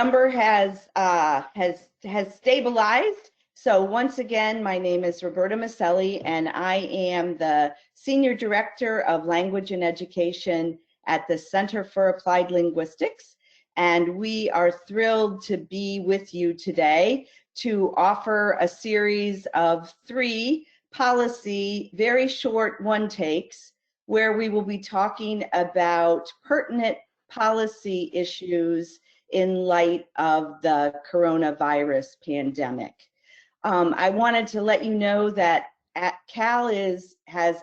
Number has stabilized. So once again, my name is Roberta Maselli, and I am the Senior Director of Language and Education at the Center for Applied Linguistics. And we are thrilled to be with you today to offer a series of 3 policy, very short one-takes, where we will be talking about pertinent policy issues in light of the coronavirus pandemic. I wanted to let you know that Cal has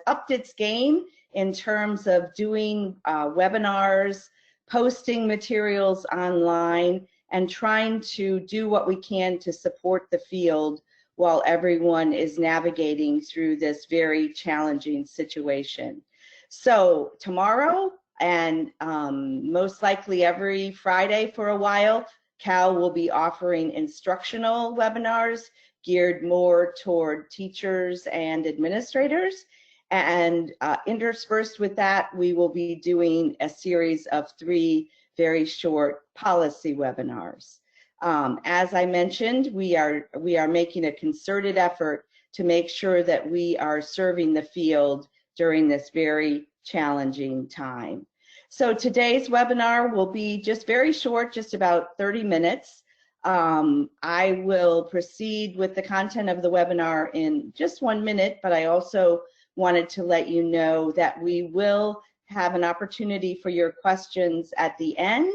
upped its game in terms of doing webinars, posting materials online, and trying to do what we can to support the field while everyone is navigating through this very challenging situation. So tomorrow, and most likely every Friday for a while, Cal will be offering instructional webinars geared more toward teachers and administrators. And interspersed with that, we will be doing a series of 3 very short policy webinars. As I mentioned, we are making a concerted effort to make sure that we are serving the field during this very challenging time. So today's webinar will be just very short, just about 30 minutes. I will proceed with the content of the webinar in just 1 minute, but I also wanted to let you know that we will have an opportunity for your questions at the end,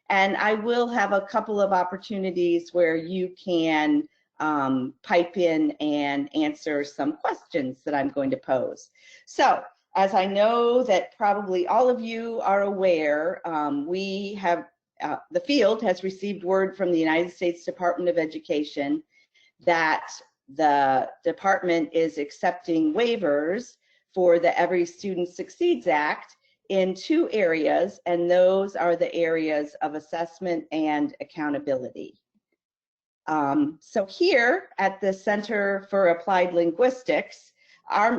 and I will have a couple of opportunities where you can pipe in and answer some questions that I'm going to pose. So, as I know that probably all of you are aware, we have, the field has received word from the United States Department of Education that the department is accepting waivers for the Every Student Succeeds Act in 2 areas, and those are the areas of assessment and accountability. So here at the Center for Applied Linguistics,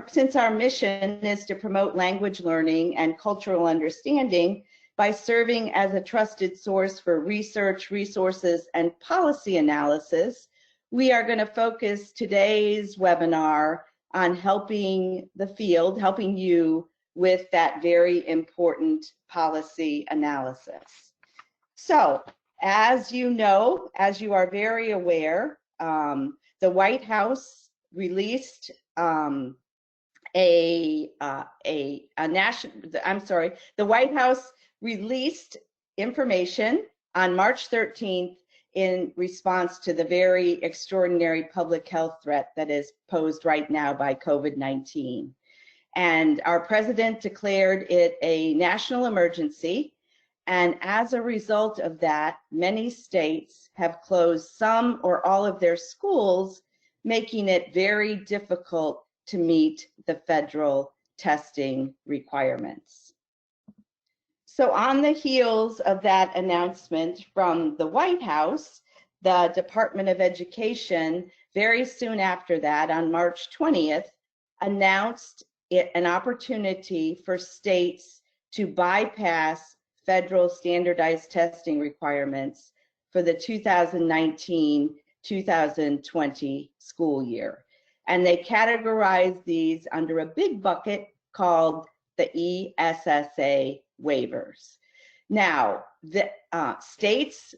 since our mission is to promote language learning and cultural understanding by serving as a trusted source for research, resources, and policy analysis, we are going to focus today's webinar on helping the field, helping you with that very important policy analysis. So, as you know, as you are very aware, the White House released the White House released information on March 13th in response to the very extraordinary public health threat that is posed right now by COVID-19. And our president declared it a national emergency. And as a result of that, many states have closed some or all of their schools, making it very difficult to meet the federal testing requirements. So on the heels of that announcement from the White House, the Department of Education, very soon after that, on March 20th, announced an opportunity for states to bypass federal standardized testing requirements for the 2019-2020 school year. And they categorized these under a big bucket called the ESSA Waivers. Now, the states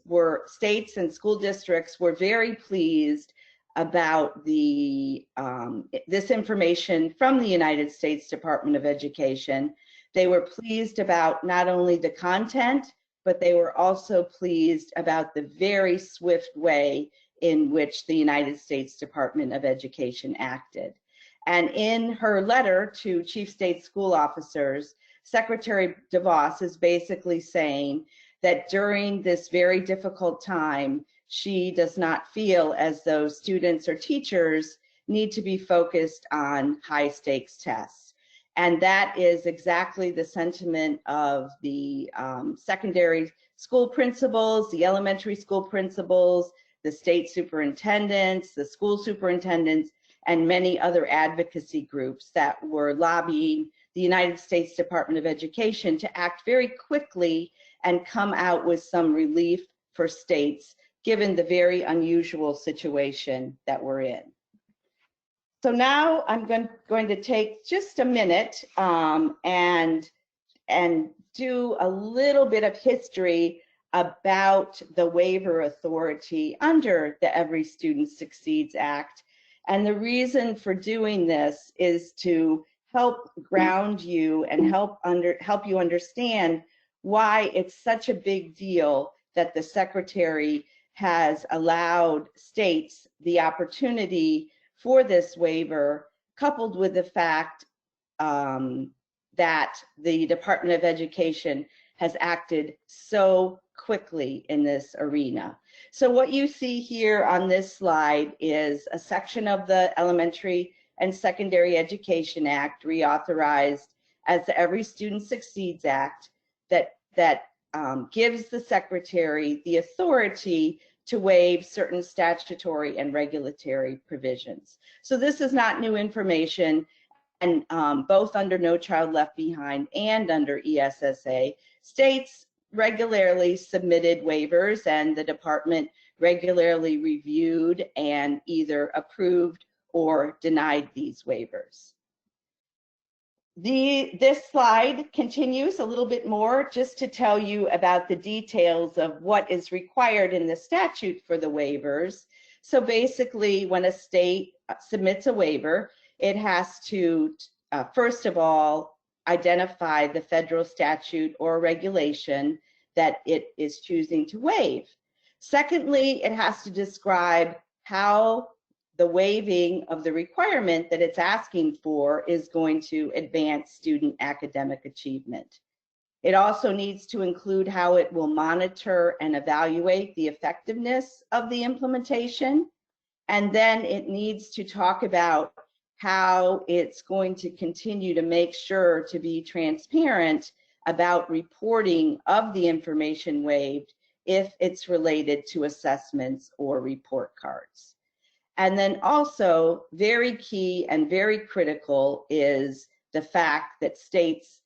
and school districts were very pleased about this information from the United States Department of Education. They were pleased about not only the content, but they were also pleased about the very swift way in which the United States Department of Education acted. And in her letter to Chief State School Officers, Secretary DeVos is basically saying that during this very difficult time, she does not feel as though students or teachers need to be focused on high stakes tests. And that is exactly the sentiment of the secondary school principals, the elementary school principals, the state superintendents, the school superintendents, and many other advocacy groups that were lobbying the United States Department of Education to act very quickly and come out with some relief for states, given the very unusual situation that we're in. So now I'm going to take just a minute and do a little bit of history about the Waiver Authority under the Every Student Succeeds Act. And the reason for doing this is to help ground you and help you understand why it's such a big deal that the Secretary has allowed states the opportunity for this waiver, coupled with the fact that the Department of Education has acted so quickly in this arena. So what you see here on this slide is a section of the Elementary and Secondary Education Act, reauthorized as the Every Student Succeeds Act, that gives the Secretary the authority to waive certain statutory and regulatory provisions. So this is not new information, and both under No Child Left Behind and under ESSA, states regularly submitted waivers, and the department regularly reviewed and either approved or denied these waivers. This slide continues a little bit more just to tell you about the details of what is required in the statute for the waivers. So basically, when a state submits a waiver, it has to, first of all, identify the federal statute or regulation that it is choosing to waive. Secondly, it has to describe how the waiving of the requirement that it's asking for is going to advance student academic achievement. It also needs to include how it will monitor and evaluate the effectiveness of the implementation. And then it needs to talk about how it's going to continue to make sure to be transparent about reporting of the information waived if it's related to assessments or report cards. And then also, very key and very critical is the fact that states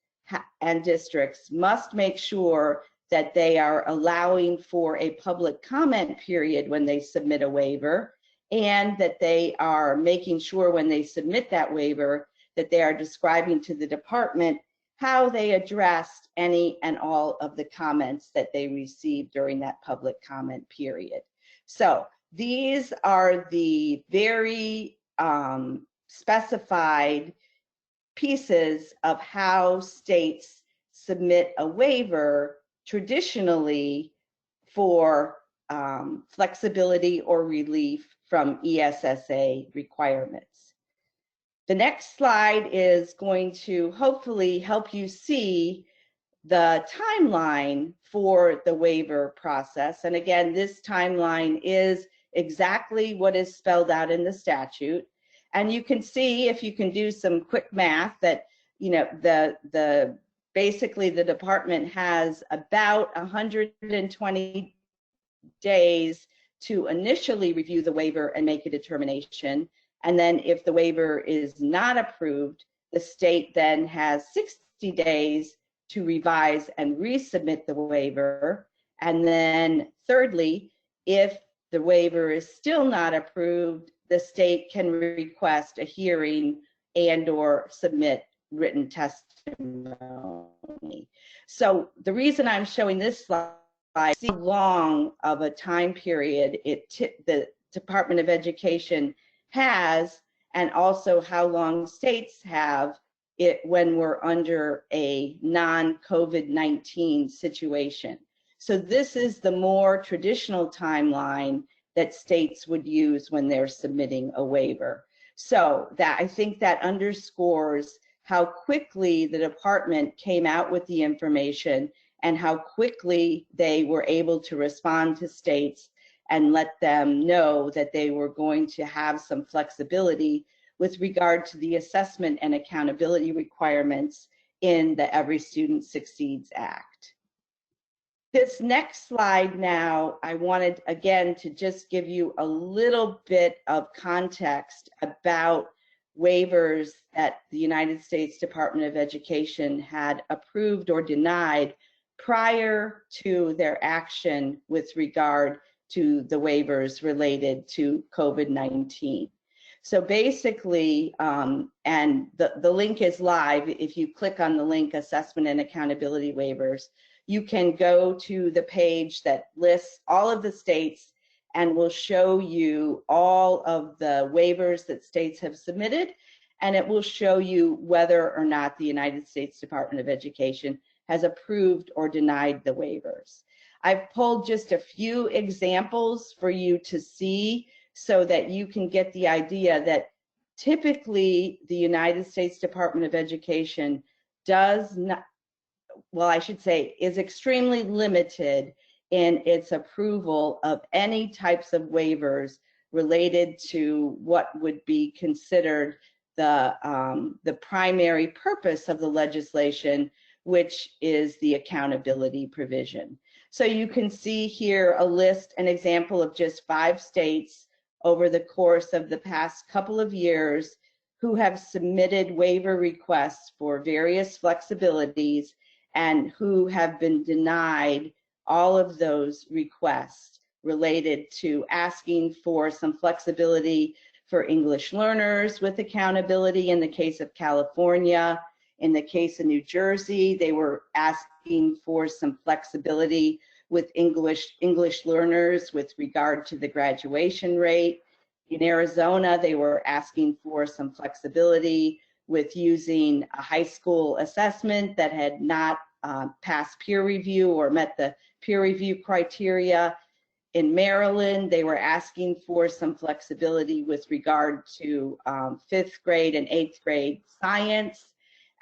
and districts must make sure that they are allowing for a public comment period when they submit a waiver, and that they are making sure when they submit that waiver that they are describing to the department how they addressed any and all of the comments that they received during that public comment period. So these are the very specified pieces of how states submit a waiver traditionally for flexibility or relief from ESSA requirements. The next slide is going to hopefully help you see the timeline for the waiver process. And again, this timeline is exactly what is spelled out in the statute. And you can see, if you can do some quick math, that basically the department has about 120 days to initially review the waiver and make a determination. And then if the waiver is not approved, the state then has 60 days to revise and resubmit the waiver. And then thirdly, if the waiver is still not approved, the state can request a hearing and/or submit written testimony. So the reason I'm showing this slide is how long of a time period the Department of Education has, and also how long states have it when we're under a non-COVID-19 situation. So this is the more traditional timeline that states would use when they're submitting a waiver. So that, I think that underscores how quickly the department came out with the information and how quickly they were able to respond to states and let them know that they were going to have some flexibility with regard to the assessment and accountability requirements in the Every Student Succeeds Act. This next slide now, I wanted again to just give you a little bit of context about waivers that the United States Department of Education had approved or denied prior to their action with regard to the waivers related to COVID-19. So basically, and the link is live. If you click on the link, Assessment and Accountability Waivers, you can go to the page that lists all of the states and will show you all of the waivers that states have submitted, and it will show you whether or not the United States Department of Education has approved or denied the waivers. I've pulled just a few examples for you to see so that you can get the idea that typically the United States Department of Education does not, well, I should say, is extremely limited in its approval of any types of waivers related to what would be considered the primary purpose of the legislation, which is the accountability provision. So you can see here a list, an example of just 5 states over the course of the past couple of years who have submitted waiver requests for various flexibilities and who have been denied all of those requests related to asking for some flexibility for English learners with accountability. In the case of California, in the case of New Jersey, they were asking for some flexibility with English learners with regard to the graduation rate. In Arizona, they were asking for some flexibility with using a high school assessment that had not passed peer review or met the peer review criteria. In Maryland, they were asking for some flexibility with regard to 5th grade and 8th grade science.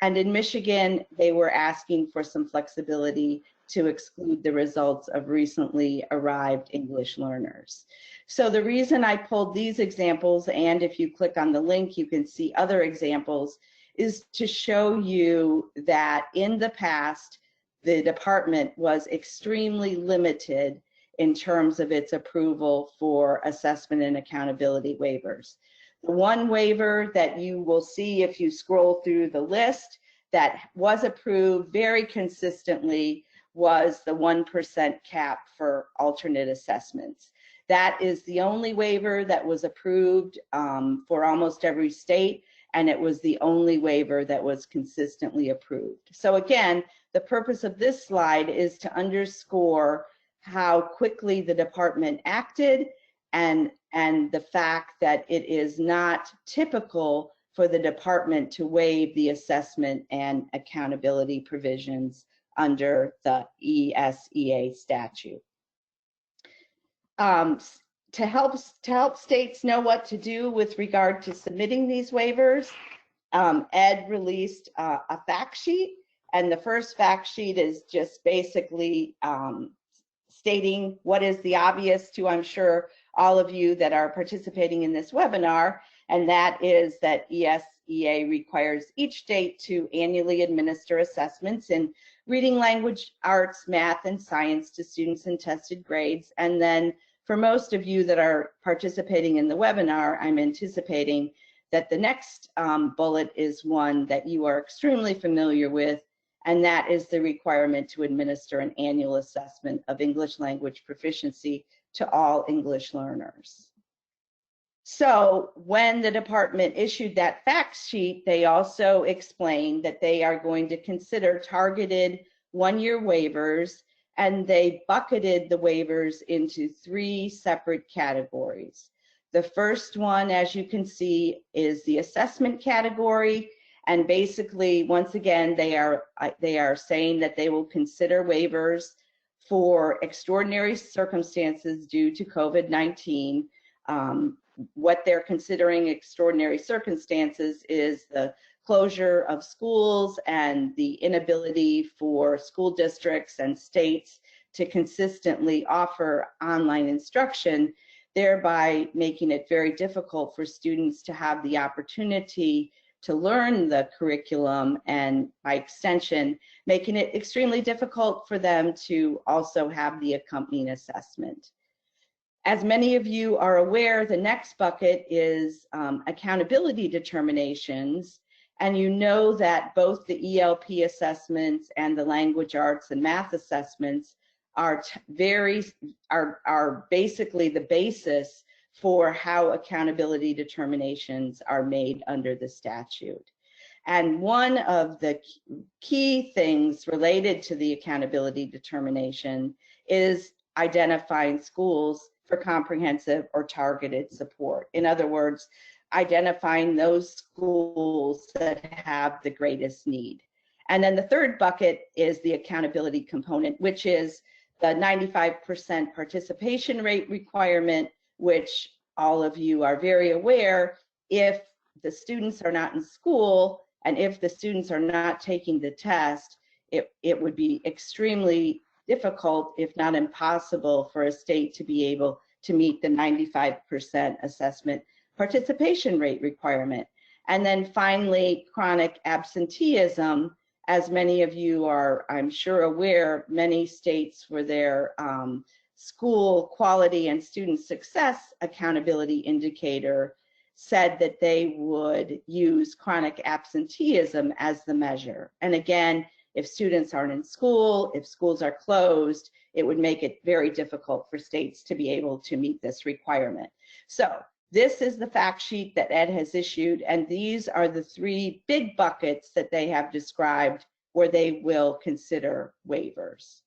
And in Michigan, they were asking for some flexibility to exclude the results of recently arrived English learners. So the reason I pulled these examples, and if you click on the link, you can see other examples, is to show you that in the past, the department was extremely limited in terms of its approval for assessment and accountability waivers. The one waiver that you will see if you scroll through the list that was approved very consistently was the 1% cap for alternate assessments. That is the only waiver that was approved for almost every state, and it was the only waiver that was consistently approved. So again, the purpose of this slide is to underscore how quickly the department acted and the fact that it is not typical for the department to waive the assessment and accountability provisions under the ESEA statute. To help states know what to do with regard to submitting these waivers, Ed released a fact sheet, and the first fact sheet is just basically stating what is the obvious to, I'm sure, all of you that are participating in this webinar, and that is that ESEA requires each state to annually administer assessments in reading, language, arts, math, and science to students in tested grades. And then for most of you that are participating in the webinar, I'm anticipating that the next bullet is one that you are extremely familiar with, and that is the requirement to administer an annual assessment of English language proficiency to all English learners. So when the department issued that fact sheet, they also explained that they are going to consider targeted one-year waivers, and they bucketed the waivers into 3 separate categories. The first one, as you can see, is the assessment category. And basically, once again, they are saying that they will consider waivers for extraordinary circumstances due to COVID-19. What they're considering extraordinary circumstances is the closure of schools and the inability for school districts and states to consistently offer online instruction, thereby making it very difficult for students to have the opportunity to learn the curriculum, and by extension, making it extremely difficult for them to also have the accompanying assessment. As many of you are aware, the next bucket is accountability determinations, And you know that both the ELP assessments and the language arts and math assessments are basically the basis for how accountability determinations are made under the statute. And one of the key things related to the accountability determination is identifying schools for comprehensive or targeted support. In other words, identifying those schools that have the greatest need. And then the third bucket is the accountability component, which is the 95% participation rate requirement, which all of you are very aware, if the students are not in school and if the students are not taking the test, it would be extremely difficult, if not impossible, for a state to be able to meet the 95% assessment participation rate requirement. And then finally, chronic absenteeism. As many of you are, I'm sure, aware, many states for their school quality and student success accountability indicator said that they would use chronic absenteeism as the measure. And again, if students aren't in school, if schools are closed, it would make it very difficult for states to be able to meet this requirement. So this is the fact sheet that Ed has issued, and these are the three big buckets that they have described where they will consider waivers.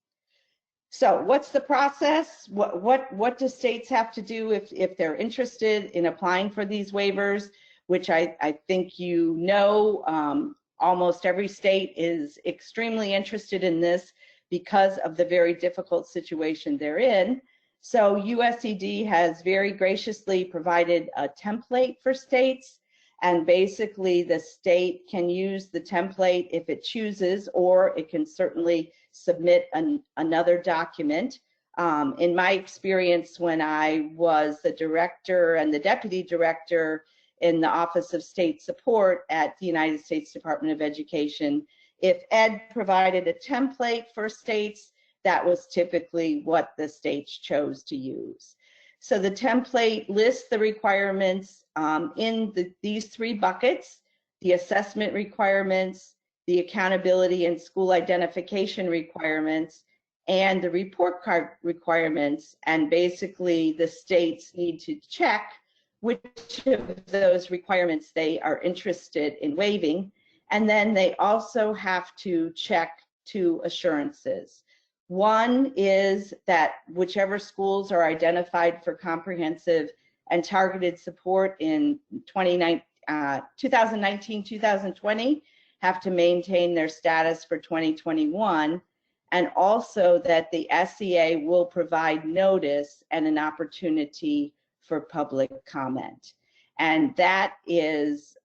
So what's the process? What do states have to do if they're interested in applying for these waivers, which I think you know, almost every state is extremely interested in this because of the very difficult situation they're in. So USED has very graciously provided a template for states, and basically the state can use the template if it chooses, or it can certainly submit another document. In my experience, when I was the director and the deputy director in the Office of State Support at the United States Department of Education, if Ed provided a template for states, that was typically what the states chose to use. So the template lists the requirements in these three buckets: the assessment requirements, the accountability and school identification requirements, and the report card requirements. And basically the states need to check which of those requirements they are interested in waiving. And then they also have to check two assurances. One is that whichever schools are identified for comprehensive and targeted support in 2019-2020 have to maintain their status for 2021, and also that the SEA will provide notice and an opportunity for public comment. And that is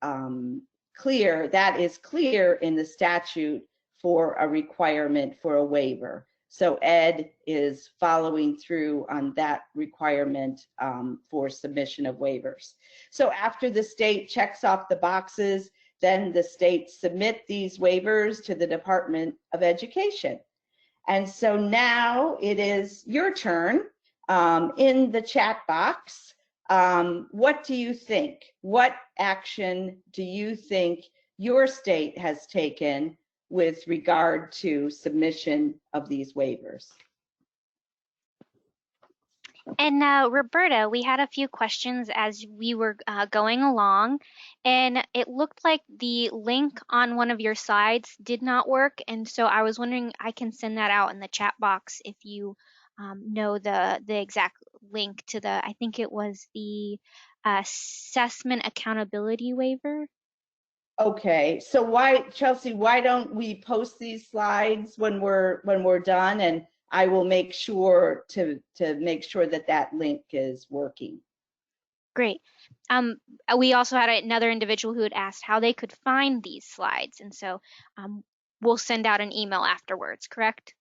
clear. That is clear in the statute for a requirement for a waiver. So Ed is following through on that requirement for submission of waivers. So after the state checks off the boxes, then the states submit these waivers to the Department of Education. And so now it is your turn. In the chat box, what do you think? What action do you think your state has taken with regard to submission of these waivers? And Roberta, we had a few questions as we were going along, and it looked like the link on one of your slides did not work. And so I was wondering, I can send that out in the chat box if you know the exact link to the, I think it was the assessment accountability waiver. Okay, so Chelsea, why don't we post these slides when we're done, and I will make sure to make sure that that link is working. Great. We also had another individual who had asked how they could find these slides, and so we'll send out an email afterwards, correct?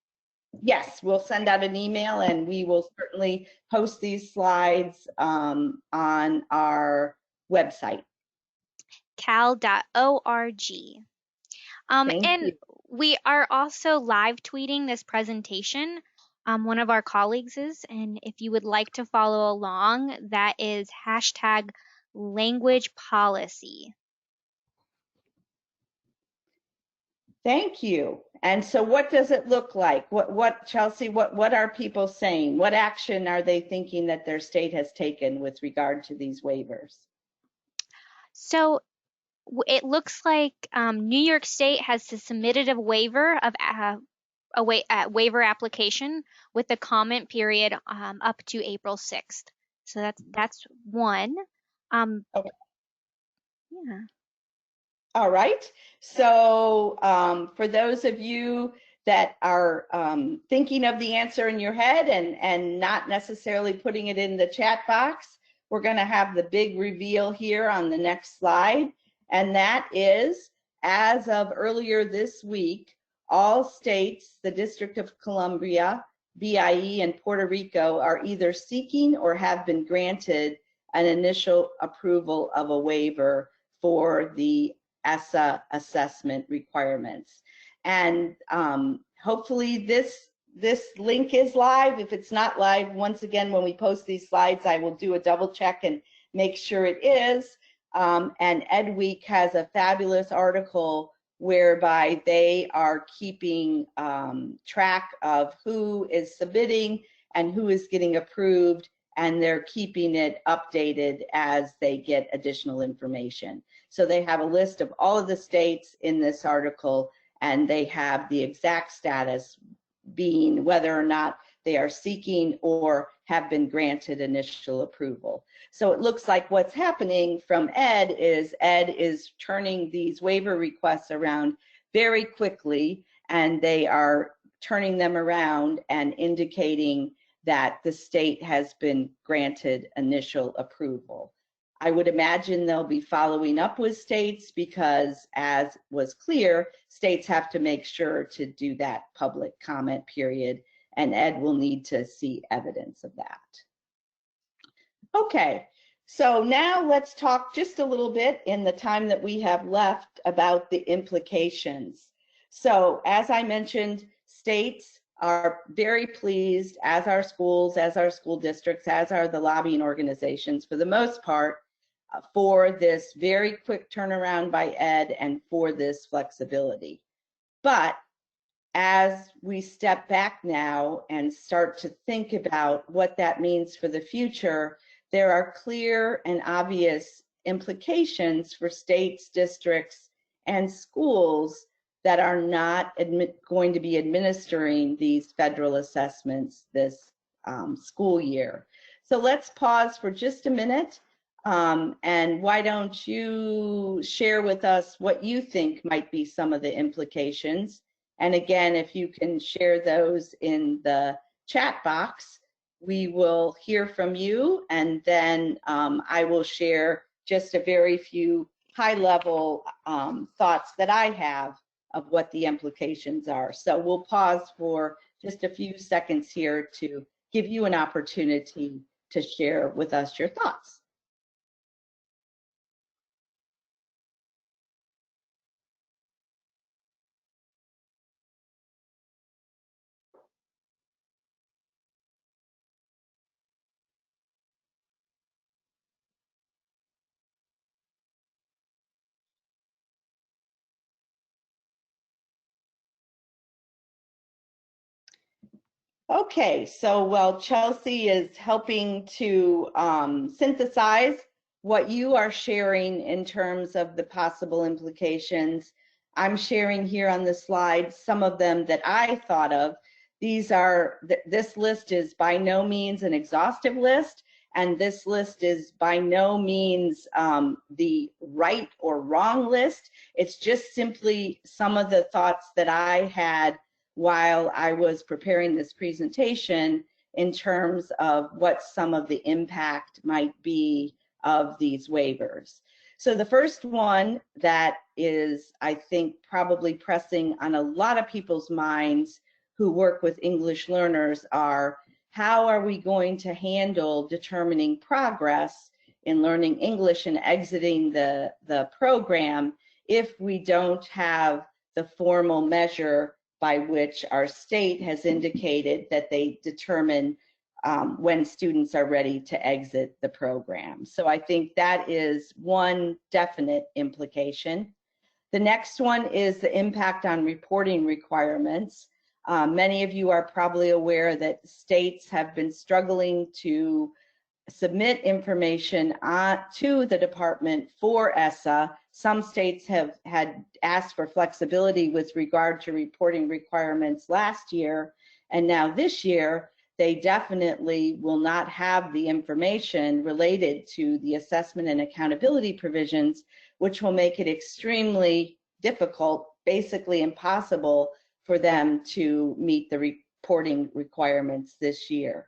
Yes, we'll send out an email, and we will certainly post these slides on our website. cal.org. And you. We are also live tweeting this presentation. One of our colleagues is, and if you would like to follow along, that is #languagepolicy. Thank you. And so what does it look like? What Chelsea, what are people saying? What action are they thinking that their state has taken with regard to these waivers? So it looks like New York State has submitted a waiver of waiver application with a comment period up to April 6th. So that's one. Okay. Yeah. All right. So for those of you that are thinking of the answer in your head and not necessarily putting it in the chat box, we're going to have the big reveal here on the next slide. And that is, as of earlier this week, all states, the District of Columbia, BIE, and Puerto Rico are either seeking or have been granted an initial approval of a waiver for the ESSA assessment requirements. And hopefully this link is live. If it's not live, once again, when we post these slides, I will do a double check and make sure it is. And Ed Week has a fabulous article whereby they are keeping track of who is submitting and who is getting approved, and they're keeping it updated as they get additional information. So they have a list of all of the states in this article, and they have the exact status being whether or not they are seeking or have been granted initial approval. So it looks like what's happening from Ed is turning these waiver requests around very quickly, and they are turning them around and indicating that the state has been granted initial approval. I would imagine they'll be following up with states because, as was clear, states have to make sure to do that public comment period, and Ed will need to see evidence of that. Okay, so now let's talk just a little bit in the time that we have left about the implications. So as I mentioned, states are very pleased, as are schools, as are school districts, as are the lobbying organizations for the most part, for this very quick turnaround by Ed and for this flexibility. But as we step back now and start to think about what that means for the future, there are clear and obvious implications for states, districts, and schools that are not going to be administering these federal assessments this school year. So let's pause for just a minute. And why don't you share with us what you think might be some of the implications? And again, if you can share those in the chat box, we will hear from you, and then I will share just a very few high-level thoughts that I have of what the implications are. So we'll pause for just a few seconds here to give you an opportunity to share with us your thoughts. Okay, so while Chelsea is helping to synthesize what you are sharing in terms of the possible implications, I'm sharing here on the slide some of them that I thought of. This list is by no means an exhaustive list, and this list is by no means the right or wrong list. It's just simply some of the thoughts that I had while I was preparing this presentation in terms of what some of the impact might be of these waivers. So the first one that is, I think, probably pressing on a lot of people's minds who work with English learners are, how are we going to handle determining progress in learning English and exiting the program if we don't have the formal measure by which our state has indicated that they determine when students are ready to exit the program. So I think that is one definite implication. The next one is the impact on reporting requirements. Many of you are probably aware that states have been struggling to submit information to the department for ESSA. Some states have had asked for flexibility with regard to reporting requirements last year, and now this year they definitely will not have the information related to the assessment and accountability provisions, which will make it extremely difficult, basically impossible, for them to meet the reporting requirements this year.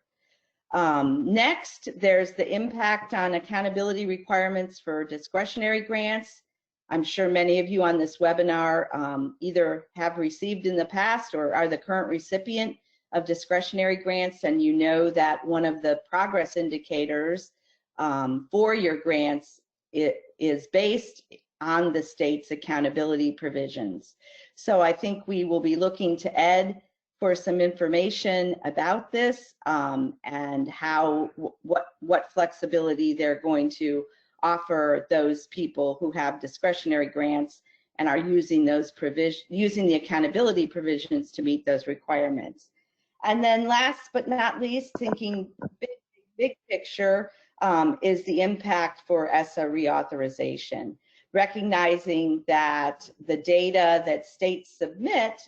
Next, there's the impact on accountability requirements for discretionary grants. I'm sure many of you on this webinar either have received in the past or are the current recipient of discretionary grants, and you know that one of the progress indicators for your grants is based on the state's accountability provisions. So I think we will be looking to Ed for some information about this and what flexibility they're going to offer those people who have discretionary grants and are using those using the accountability provisions to meet those requirements. And then last but not least, thinking big picture, is the impact for ESSA reauthorization, recognizing that the data that states submit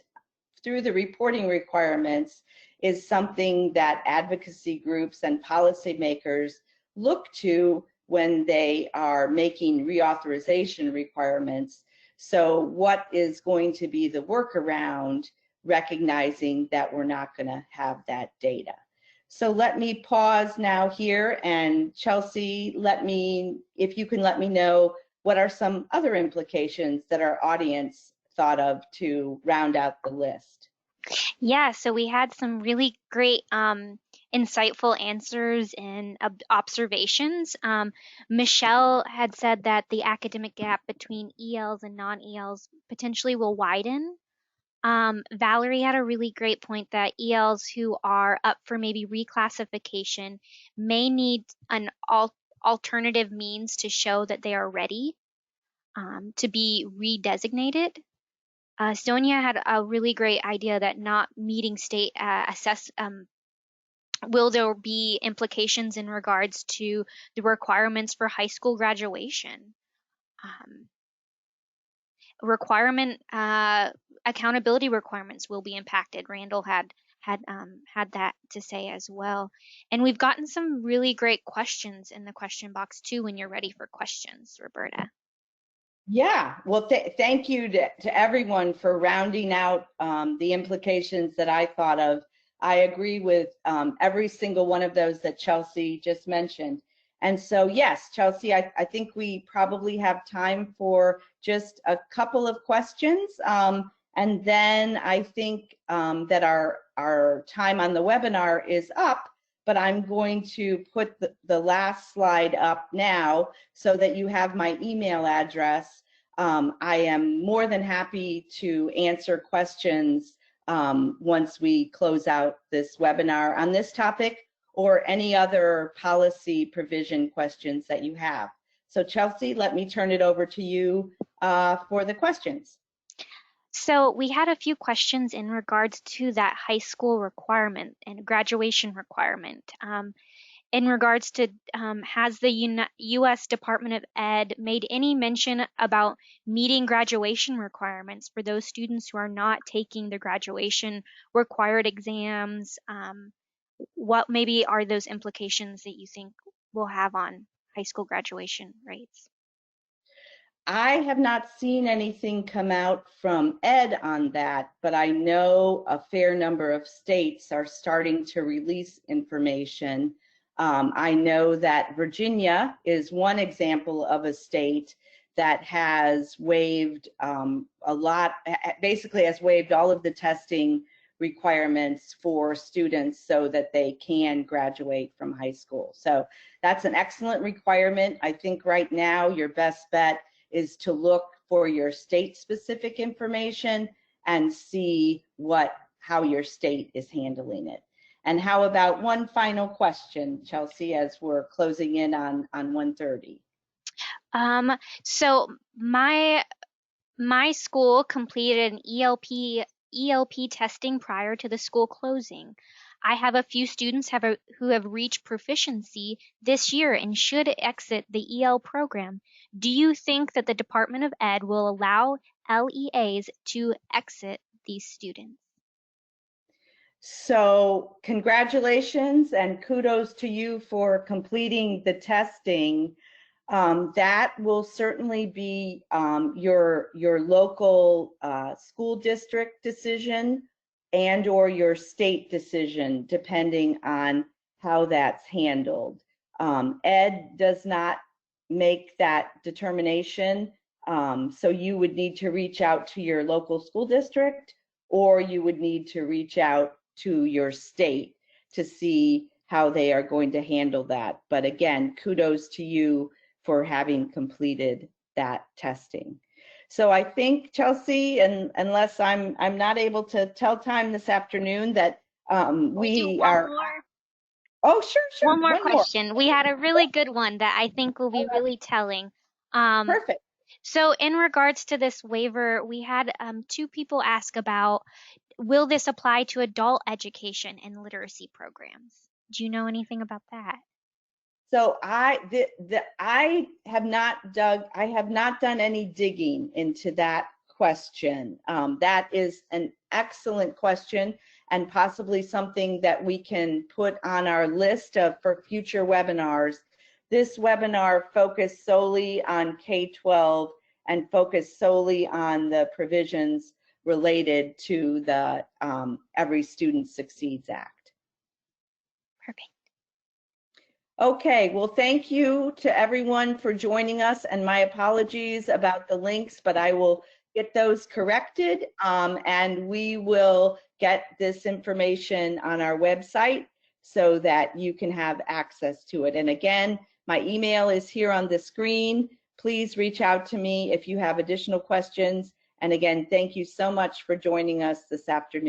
through the reporting requirements is something that advocacy groups and policymakers look to when they are making reauthorization requirements. So what is going to be the workaround, recognizing that we're not going to have that data? So let me pause now here, and Chelsea, if you can let me know what are some other implications that our audience thought of to round out the list. Yeah, so we had some really great insightful answers and observations. Michelle had said that the academic gap between ELs and non-ELs potentially will widen. Valerie had a really great point that ELs who are up for maybe reclassification may need an alternative means to show that they are ready to be redesignated. Sonia had a really great idea that not meeting state will there be implications in regards to the requirements for high school graduation? Accountability requirements will be impacted. Randall had that to say as well. And we've gotten some really great questions in the question box too when you're ready for questions, Roberta. Yeah, well, thank you to everyone for rounding out the implications that I thought of. I agree with every single one of those that Chelsea just mentioned. And so, yes, Chelsea, I think we probably have time for just a couple of questions. And then I think that our time on the webinar is up, but I'm going to put the last slide up now so that you have my email address. I am more than happy to answer questions once we close out this webinar on this topic or any other policy provision questions that you have. So Chelsea, let me turn it over to you for the questions. So we had a few questions in regards to that high school requirement and graduation requirement. In regards to, has the U.S. Department of Ed made any mention about meeting graduation requirements for those students who are not taking the graduation required exams? What maybe are those implications that you think will have on high school graduation rates? I have not seen anything come out from Ed on that, but I know a fair number of states are starting to release information. I know that Virginia is one example of a state that has waived basically has waived all of the testing requirements for students so that they can graduate from high school. So that's an excellent requirement. I think right now your best bet is to look for your state-specific information and see how your state is handling it. And how about one final question, Chelsea, as we're closing in on 1:30? So my My school completed an ELP testing prior to the school closing. I have a few students who have reached proficiency this year and should exit the EL program. Do you think that the Department of Ed will allow LEAs to exit these students? So congratulations and kudos to you for completing the testing. That will certainly be your local school district decision and or your state decision, depending on how that's handled. Ed does not make that determination, so you would need to reach out to your local school district, or you would need to reach out to your state to see how they are going to handle that. But again, kudos to you for having completed that testing. So I think, Chelsea, and unless I'm not able to tell time this afternoon, that we are. More? Oh, sure, One more one more. question. We had a really good one that I think will be really telling. Um, Perfect. so in regards to this waiver, we had two people ask about, will this apply to adult education and literacy programs? Do you know anything about that? So I have not done any digging into that question. That is an excellent question and possibly something that we can put on our list for future webinars. This webinar focused solely on K-12 and focused solely on the provisions related to the Every Student Succeeds Act. Perfect. Okay, well, thank you to everyone for joining us, and my apologies about the links, but I will get those corrected, and we will get this information on our website so that you can have access to it. And again, my email is here on the screen. Please reach out to me if you have additional questions. And again, thank you so much for joining us this afternoon.